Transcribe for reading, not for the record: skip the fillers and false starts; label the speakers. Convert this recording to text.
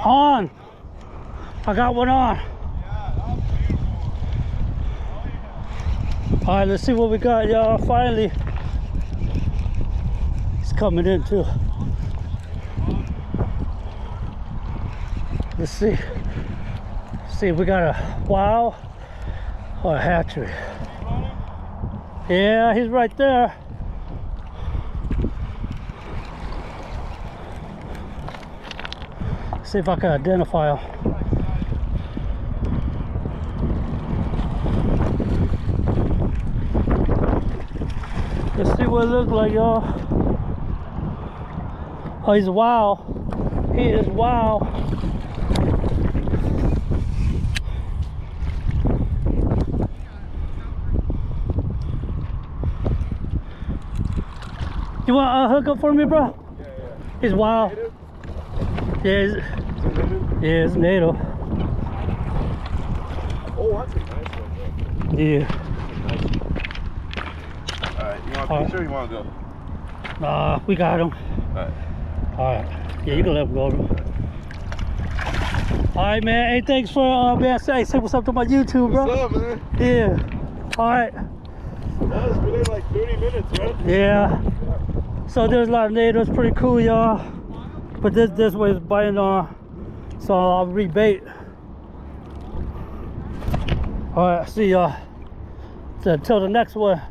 Speaker 1: On. I got one on. All right, let's see what we got, y'all. Finally, he's coming in too. Let's see. See if we got a wow or a hatchery. Yeah, he's right there. See if I can identify him. Let's see what it looks like, y'all. Oh, he's wow. He is wow. You want a hookup for me, bro? Yeah. He's wow. Yeah, it's native.
Speaker 2: Oh, that's a nice one, bro.
Speaker 1: Yeah.
Speaker 2: Alright, you want a picture or you want to go?
Speaker 1: Nah, we got him. Alright. Yeah, you can let him go, bro. Alright, man. Hey, thanks for, man, say what's up to my YouTube, bro.
Speaker 2: What's up, man?
Speaker 1: Yeah. Alright.
Speaker 2: That was been like 30 minutes, right?
Speaker 1: Yeah. So there's a lot of natives. Pretty cool, y'all. But this way is biting on. So I'll rebait. Alright, see y'all. Until the next one.